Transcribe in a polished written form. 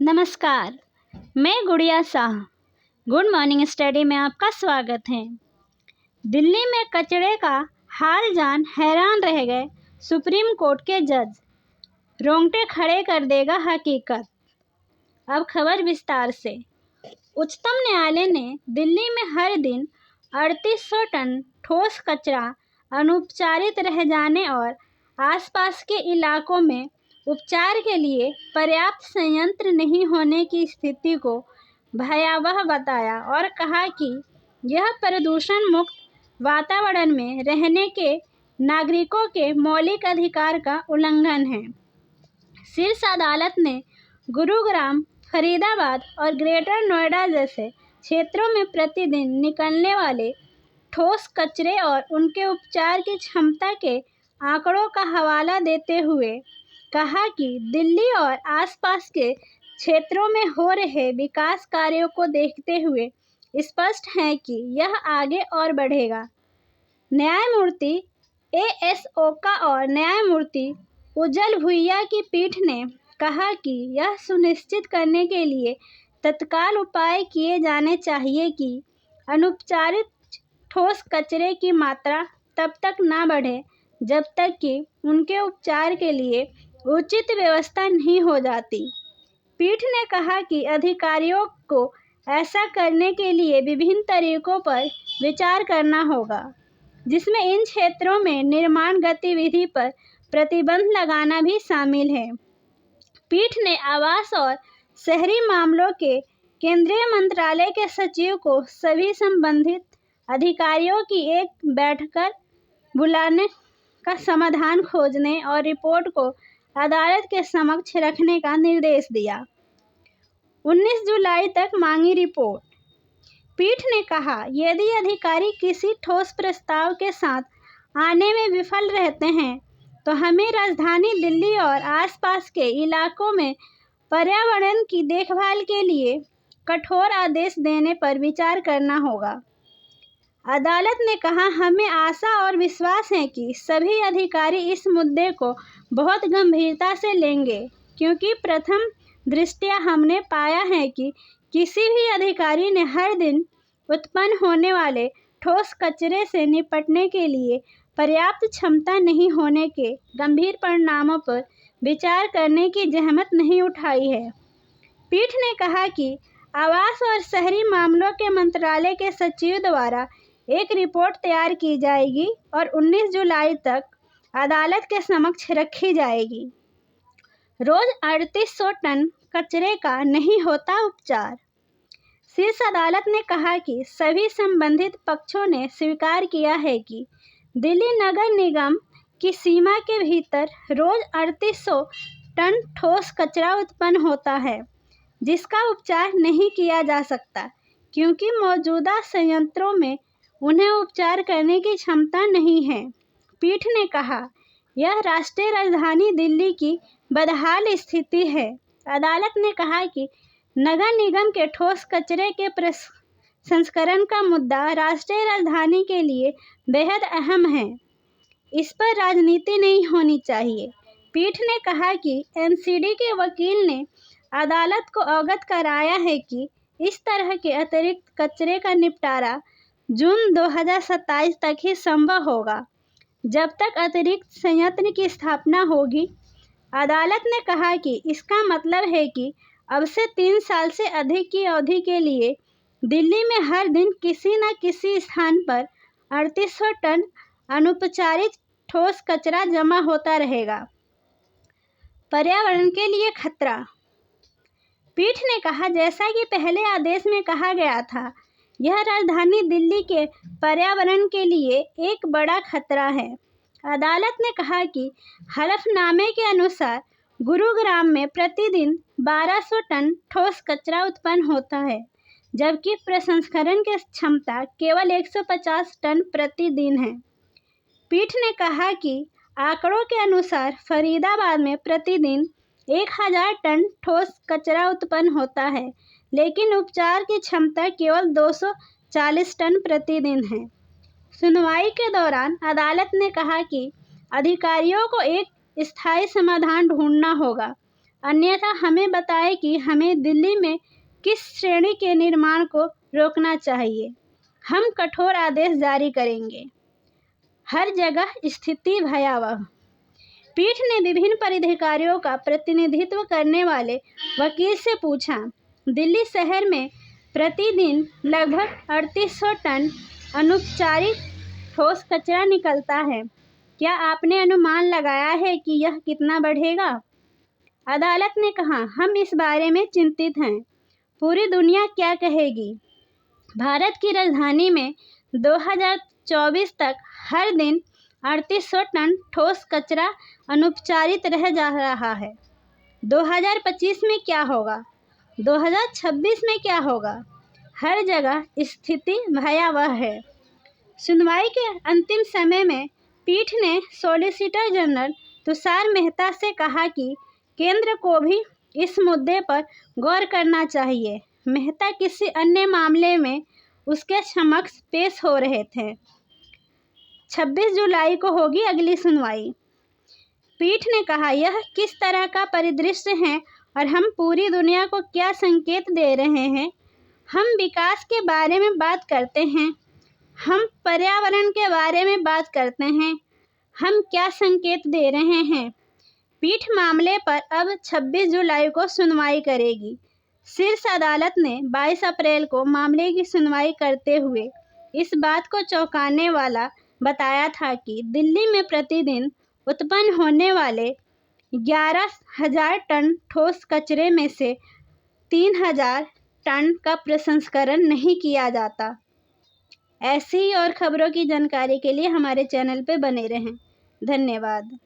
नमस्कार, मैं गुड़िया शाह। गुड मॉर्निंग स्टडी में आपका स्वागत है। दिल्ली में कचरे का हाल जान हैरान रह गए सुप्रीम कोर्ट के जज। रोंगटे खड़े कर देगा हकीकत। अब खबर विस्तार से। उच्चतम न्यायालय ने दिल्ली में हर दिन 3800 टन ठोस कचरा अनुपचारित रह जाने और आसपास के इलाकों में उपचार के लिए पर्याप्त संयंत्र नहीं होने की स्थिति को भयावह बताया और कहा कि यह प्रदूषण मुक्त वातावरण में रहने के नागरिकों के मौलिक अधिकार का उल्लंघन है। शीर्ष अदालत ने गुरुग्राम, फरीदाबाद और ग्रेटर नोएडा जैसे क्षेत्रों में प्रतिदिन निकलने वाले ठोस कचरे और उनके उपचार की क्षमता के आंकड़ों का हवाला देते हुए कहा कि दिल्ली और आसपास के क्षेत्रों में हो रहे विकास कार्यों को देखते हुए स्पष्ट है कि यह आगे और बढ़ेगा। न्यायमूर्ति एएस ओका और न्यायमूर्ति उज्जल भुइया की पीठ ने कहा कि यह सुनिश्चित करने के लिए तत्काल उपाय किए जाने चाहिए कि अनुपचारित ठोस कचरे की मात्रा तब तक न बढ़े जब तक कि उनके उपचार के लिए उचित व्यवस्था नहीं हो जाती। पीठ ने कहा कि अधिकारियों को ऐसा करने के लिए विभिन्न तरीकों पर विचार करना होगा, जिसमें इन क्षेत्रों में निर्माण गतिविधि पर प्रतिबंध लगाना भी शामिल है। पीठ ने आवास और शहरी मामलों के केंद्रीय मंत्रालय के सचिव को सभी संबंधित अधिकारियों की एक बैठक बुलाने का समाधान खोजने और रिपोर्ट को अदालत के समक्ष रखने का निर्देश दिया। 19 जुलाई तक मांगी रिपोर्ट। पीठ ने कहा, यदि अधिकारी किसी ठोस प्रस्ताव के साथ आने में विफल रहते हैं तो हमें राजधानी दिल्ली और आसपास के इलाकों में पर्यावरण की देखभाल के लिए कठोर आदेश देने पर विचार करना होगा। अदालत ने कहा, हमें आशा और विश्वास है कि सभी अधिकारी इस मुद्दे को बहुत गंभीरता से लेंगे, क्योंकि प्रथम दृष्टया हमने पाया है कि किसी भी अधिकारी ने हर दिन उत्पन्न होने वाले ठोस कचरे से निपटने के लिए पर्याप्त क्षमता नहीं होने के गंभीर परिणामों पर विचार करने की जहमत नहीं उठाई है। पीठ ने कहा कि आवास और शहरी मामलों के मंत्रालय के सचिव द्वारा एक रिपोर्ट तैयार की जाएगी और 19 जुलाई तक अदालत के समक्ष रखी जाएगी। रोज 3800 टन कचरे का नहीं होता उपचार। शीर्ष अदालत ने कहा कि सभी संबंधित पक्षों ने स्वीकार किया है कि दिल्ली नगर निगम की सीमा के भीतर रोज 3800 टन ठोस कचरा उत्पन्न होता है, जिसका उपचार नहीं किया जा सकता क्योंकि मौजूदा संयंत्रों में उन्हें उपचार करने की क्षमता नहीं है। पीठ ने कहा, यह राष्ट्रीय राजधानी दिल्ली की बदहाल स्थिति है। अदालत ने कहा कि नगर निगम के ठोस कचरे के संस्करण का मुद्दा राष्ट्रीय राजधानी के लिए बेहद अहम है। इस पर राजनीति नहीं होनी चाहिए। पीठ ने कहा कि एनसीडी के वकील ने अदालत को अवगत कराया है कि इस तरह के अतिरिक्त कचरे का निपटारा जून 2027 तक ही संभव होगा, जब तक अतिरिक्त संयंत्र की स्थापना होगी। अदालत ने कहा कि इसका मतलब है कि अब से 3 साल से अधिक की अवधि के लिए दिल्ली में हर दिन किसी न किसी स्थान पर 3800 टन अनुपचारित ठोस कचरा जमा होता रहेगा। पर्यावरण के लिए खतरा। पीठ ने कहा, जैसा कि पहले आदेश में कहा गया था, यह राजधानी दिल्ली के पर्यावरण के लिए एक बड़ा खतरा है। अदालत ने कहा कि हलफनामे के अनुसार गुरुग्राम में प्रतिदिन 1200 टन ठोस कचरा उत्पन्न होता है, जबकि प्रसंस्करण की क्षमता केवल 150 टन प्रतिदिन है। पीठ ने कहा कि आंकड़ों के अनुसार फरीदाबाद में प्रतिदिन 1000 टन ठोस कचरा उत्पन्न होता है, लेकिन उपचार की क्षमता केवल 240 टन प्रतिदिन है। सुनवाई के दौरान अदालत ने कहा कि अधिकारियों को एक स्थायी समाधान ढूंढना होगा अन्यथा हमें बताएं कि हमें दिल्ली में किस श्रेणी के निर्माण को रोकना चाहिए। हम कठोर आदेश जारी करेंगे। हर जगह स्थिति भयावह। पीठ ने विभिन्न पदाधिकारियों का प्रतिनिधित्व करने वाले वकील से पूछा, दिल्ली शहर में प्रतिदिन लगभग 3800 टन अनुपचारित ठोस कचरा निकलता है। क्या आपने अनुमान लगाया है कि यह कितना बढ़ेगा? अदालत ने कहा, हम इस बारे में चिंतित हैं। पूरी दुनिया क्या कहेगी? भारत की राजधानी में 2024 तक हर दिन 3800 टन ठोस कचरा अनुपचारित रह जा रहा है। 2025 में क्या होगा? 2026 में क्या होगा? हर जगह स्थिति भयावह है। सुनवाई के अंतिम समय में पीठ ने सॉलिसिटर जनरल तुषार मेहता से कहा कि केंद्र को भी इस मुद्दे पर गौर करना चाहिए। मेहता किसी अन्य मामले में उसके समक्ष पेश हो रहे थे। 26 जुलाई को होगी अगली सुनवाई। पीठ ने कहा, यह किस तरह का परिदृश्य है और हम पूरी दुनिया को क्या संकेत दे रहे हैं? हम विकास के बारे में बात करते हैं, हम पर्यावरण के बारे में बात करते हैं, हम क्या संकेत दे रहे हैं? पीठ मामले पर अब 26 जुलाई को सुनवाई करेगी। शीर्ष अदालत ने 22 अप्रैल को मामले की सुनवाई करते हुए इस बात को चौंकाने वाला बताया था कि दिल्ली में प्रतिदिन उत्पन्न होने वाले 11,000 टन ठोस कचरे में से 3,000 टन का प्रसंस्करण नहीं किया जाता। ऐसी ही और खबरों की जानकारी के लिए हमारे चैनल पर बने रहें। धन्यवाद।